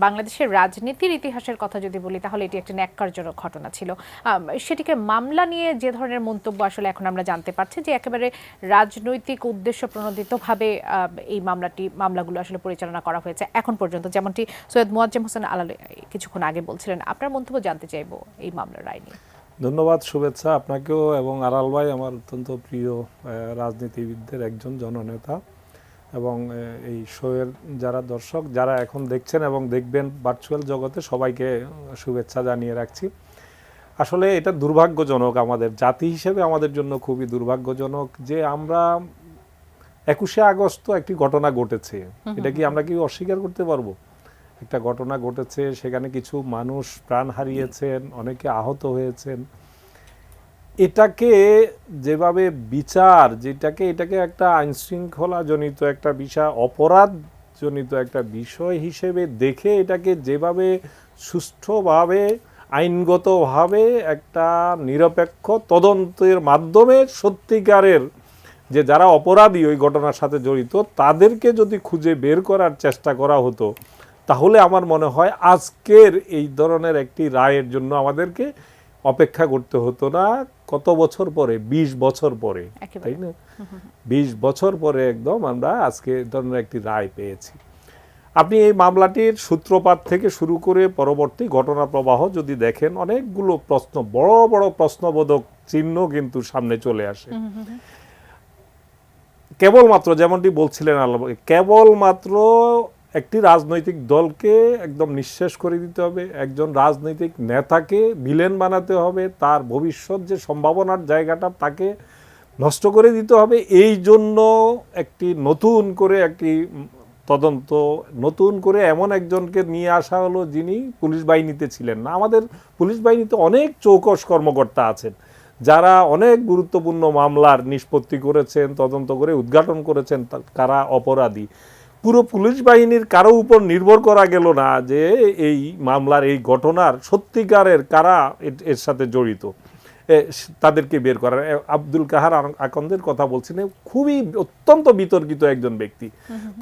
বাংলাদেশের রাজনীতির ইতিহাসের কথা যদি বলি তাহলে এটি একটি ন্যাক্কারজনক ঘটনা ছিল। সেটিকে মামলা নিয়ে যে ধরনের মন্তব্য আসলে এখন আমরা জানতে পারছি যে একেবারে রাজনৈতিক উদ্দেশ্য প্রণোদিতভাবে এই মামলাগুলো আসলে পরিচালনা করা হয়েছে এখন পর্যন্ত, যেমনটি সৈয়দ মোয়াজ্জেম হোসেন আলাল কিছুক্ষণ আগে বলছিলেন। আপনার মন্তব্য জানতে চাইবো এই মামলার রায় নিয়ে। ধন্যবাদ, শুভেচ্ছা আপনাকেও এবং আলাল ভাই আমার অত্যন্ত প্রিয় রাজনীতিবিদদের একজন জননেতা, এবং এই শোয়ের যারা দর্শক যারা এখন দেখছেন এবং দেখবেন ভার্চুয়াল জগতে সবাইকে শুভেচ্ছা জানিয়ে রাখছি। আসলে এটা দুর্ভাগ্যজনক, আমাদের জাতি হিসেবে আমাদের জন্য খুবই দুর্ভাগ্যজনক যে আমরা 21শে আগস্ট তো একটি ঘটনা ঘটেছে, এটা কি আমরা কি অস্বীকার করতে পারবো? একটা ঘটনা ঘটেছে, সেখানে কিছু মানুষ প্রাণ হারিয়েছেন, অনেকে আহত হয়েছেন। এটাকে যেভাবে বিচার, এটাকে একটা আইনশৃঙ্খলা জনিত একটা বিষয়, অপরাধ জনিত একটা বিষয় হিসেবে দেখে এটাকে যেভাবে সুষ্ঠুভাবে আইনগতভাবে একটা নিরপেক্ষ তদন্তের মাধ্যমে সত্যিকারের যে যারা অপরাধী ওই ঘটনার সাথে জড়িত তাদেরকে যদি খুঁজে বের করার চেষ্টা করা হতো, তাহলে আমার মনে হয় আজকের এই ধরনের একটি রায়ের জন্য আমাদেরকে অপেক্ষা করতে হতো না। কত বছর পরে? 20 বছর পরে, তাই না? 20 বছর পরে একদম আমরা আজকে এই ধরনের একটি রায় পেয়েছি। আপনি এই মামলাটির সূত্রপাত থেকে শুরু করে পরবর্তী ঘটনা প্রবাহ যদি দেখেন, অনেকগুলো প্রশ্ন, বড় বড় প্রশ্নবোধক চিহ্ন কিন্তু সামনে চলে আসে। কেবলমাত্র যেমনটি বলছিলেন আল্লাহ, কেবলমাত্র একটি রাজনৈতিক দলকে একদম নিঃশেষ করে দিতে হবে, একজন রাজনৈতিক নেতাকে ভিলেন বানাতে হবে, তার ভবিষ্যৎ যে সম্ভাবনার জায়গাটা তাকে নষ্ট করে দিতে হবে। এই জন্য একটি নতুন করে একটি তদন্ত, নতুন করে এমন একজনকে নিয়ে আসা হলো যিনি পুলিশ বাহিনীতে ছিলেন না। আমাদের পুলিশ বাহিনীতে অনেক চৌকস কর্মকর্তা আছেন যারা অনেক গুরুত্বপূর্ণ মামলার নিষ্পত্তি করেছেন, তদন্ত করে উদ্ঘাটন করেছেন কারা অপরাধী। পুরো পুলিশ বাহিনীর কারো উপর নির্ভর করা গেল না যে এই মামলার এই ঘটনার সত্যিকারের কারা এর সাথে জড়িত, তাদেরকে বের করার। আব্দুল কাহার আকন্দের কথা বলছেন, খুবই অত্যন্ত বিতর্কিত একজন ব্যক্তি।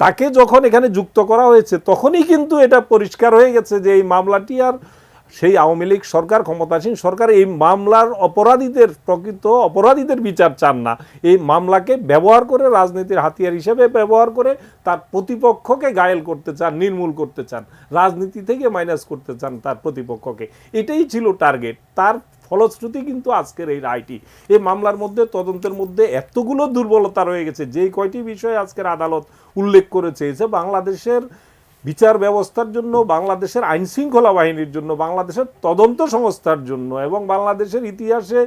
তাকে যখন এখানে যুক্ত করা হয়েছে তখনই কিন্তু এটা পরিষ্কার হয়ে গেছে যে এই মামলাটি আর সেই আওয়ামী লীগ সরকার, ক্ষমতাসীন সরকার এই মামলার অপরাধীদের, প্রকৃত অপরাধীদের বিচার চান না। এই মামলাকে ব্যবহার করে, রাজনীতির হাতিয়ার হিসেবে ব্যবহার করে তার প্রতিপক্ষকে ঘায়েল করতে চান, নির্মূল করতে চান, রাজনীতি থেকে মাইনাস করতে চান তার প্রতিপক্ষকে। এটাই ছিল টার্গেট। তার ফলশ্রুতি কিন্তু আজকের এই রায়টি। এই মামলার মধ্যে, তদন্তের মধ্যে এতগুলো দুর্বলতা রয়ে গেছে। যেই কয়টি বিষয় আজকের আদালত উল্লেখ করেছে, যে বাংলাদেশের বিচার ব্যবস্থার জন্য, বাংলাদেশের আইনশৃঙ্খলা বাহিনীর জন্য, বাংলাদেশের তদন্ত সংস্থার জন্য এবং বাংলাদেশের ইতিহাসে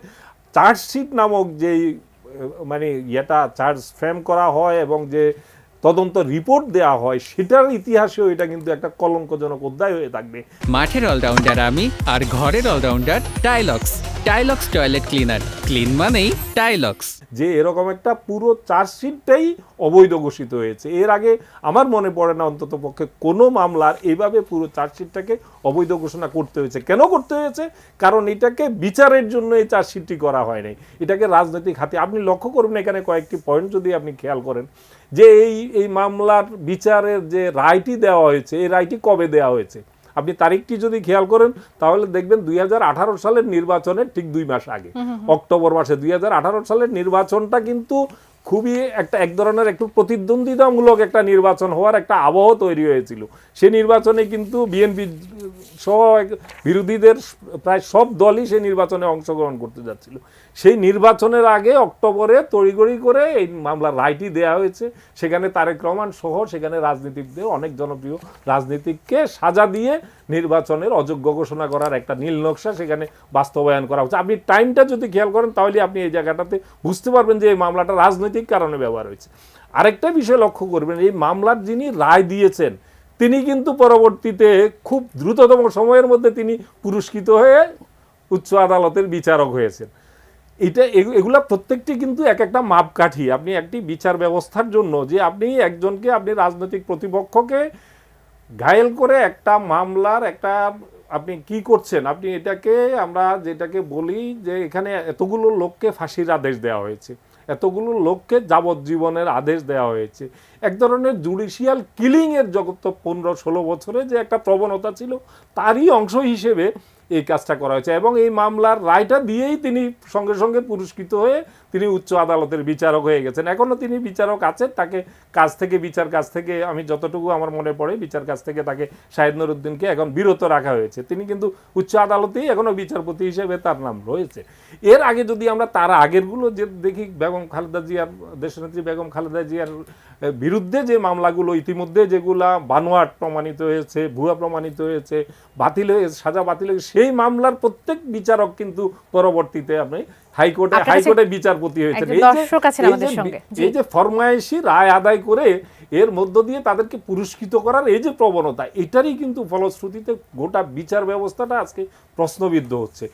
চার্জশিট নামক যেই চার্জ ফ্রেম করা হয় এবং যে তদন্ত রিপোর্ট দেওয়া হয়, সেটার ইতিহাসেও এটা কিন্তু একটা কলঙ্কজনক অধ্যায় হয়ে থাকবে। মাঠের অলরাউন্ডার আমি, আর ঘরের allrounder Tylox. Tylox toilet cleaner, clean মানেই টাইলক্স। যে এরকম একটা পুরো চার্জশিটটাই অবৈধ ঘোষিত হয়েছে। এর আগে আমার মনে পড়ে না অন্তত পক্ষে কোনো মামলার এইভাবে পুরো চার্জশিটটাকে অবৈধ ঘোষণা করতে হয়েছে। কেন করতে হয়েছে? কারণ এটাকে বিচারের জন্য এই চার্জশিটটি করা হয় নাই, এটাকে রাজনৈতিক হাতে। আপনি লক্ষ্য করবেন এখানে কয়েকটি পয়েন্ট যদি আপনি খেয়াল করেন, যে এই মামলার বিচারের যে রায়টি দেওয়া হয়েছে, এই রায়টি কবে দেওয়া হয়েছে আপনি তারিখটি যদি খেয়াল করেন তাহলে দেখবেন 2018 সালের নির্বাচনের ঠিক 2 মাস আগে, অক্টোবর মাসে 2018 সালের নির্বাচনটা কিন্তু খুবই এক ধরনের একটু প্রতিদ্বন্দ্বিতামূলক একটা নির্বাচন হওয়ার একটা আবহ তৈরি হয়েছিল। সেই নির্বাচনে কিন্তু বিএনপি সহ বিরোধীদের প্রায় সব দলই সেই নির্বাচনে অংশগ্রহণ করতে যাচ্ছিল। সেই নির্বাচনের আগে অক্টোবরে তড়িঘড়ি করে এই মামলার রায়টি দেওয়া হয়েছে। সেখানে তারেক রহমান সহ সেখানে রাজনীতিকদের, অনেক জনপ্রিয় রাজনীতিককে সাজা দিয়ে নির্বাচনের অযোগ্য ঘোষণা করার একটা নীল নকশা সেখানে বাস্তবায়ন করা হচ্ছে। আপনি টাইমটা যদি খেয়াল করেন তাহলে আপনি এই জায়গাটাতে বুঝতে পারবেন যে এই মামলাটা রাজনৈতিক কারণে ব্যবহার হয়েছে। আরেকটা বিষয় লক্ষ্য করবেন, এই মামলার যিনি রায় দিয়েছেন তিনি কিন্তু পরবর্তীতে খুব দ্রুততম সময়ের মধ্যে তিনি পুরস্কৃত হয়ে উচ্চ আদালতের বিচারক হয়েছেন। এগুলা প্রত্যেকটি কিন্তু এক একটা মাপকাঠি আপনি একটি বিচার ব্যবস্থার জন্য, যে আপনি একজনকে, আপনি রাজনৈতিক প্রতিপক্ষকে ঘায়েল করে একটা মামলার একটা আপনি কি করছেন, আপনি এটাকে, আমরা যেটাকে বলি যে এখানে এতগুলো লোককে ফাঁসির আদেশ দেওয়া হয়েছে, এতগুলো লোককে যাবজ্জীবনের আদেশ দেওয়া হয়েছে। এক ধরনের জুডিশিয়াল কিলিংয়ের জগৎ 15-16 বছরে যে একটা প্রবণতা ছিল তারই অংশ হিসেবে এই কাজটা করা হয়েছে এবং এই মামলার রায়টা দিয়েই তিনি সঙ্গে সঙ্গে পুরস্কৃত হয়ে তিনি উচ্চ আদালতের বিচারক হয়ে গেছেন। এখনও তিনি বিচারক আছেন, তাকে বিচার কাজ থেকে আমি যতটুকু আমার মনে পড়ে বিচার কাজ থেকে তাকে শাহিদ নুরুদ্দিনকে এখন বিরত রাখা হয়েছে। তিনি কিন্তু উচ্চ আদালতেই এখনও বিচারপতি হিসেবে তার নাম রয়েছে। এর আগে যদি আমরা তার আগেরগুলো যে দেখি, বেগম খালেদা জিয়ার, দেশনেত্রী বেগম খালেদা জিয়ার বিরুদ্ধে যে মামলাগুলো ইতিমধ্যে যেগুলা বানোয়াট প্রমাণিত হয়েছে, ভুয়া প্রমাণিত হয়েছে, বাতিল হয়ে সাজা বাতিল হয়ে, সেই মামলার প্রত্যেক বিচারক কিন্তু পরবর্তীতে আপনি হাইকোর্টে বিচারপতি হয়েছেন। এই যে ফরমায়েশি রায় আদায় করে এর মধ্য দিয়ে তাদেরকে পুরস্কৃত করার এই যে প্রবণতা, এটারই কিন্তু ফলশ্রুতিতে গোটা বিচার ব্যবস্থাটা আজকে প্রশ্নবিদ্ধ হচ্ছে।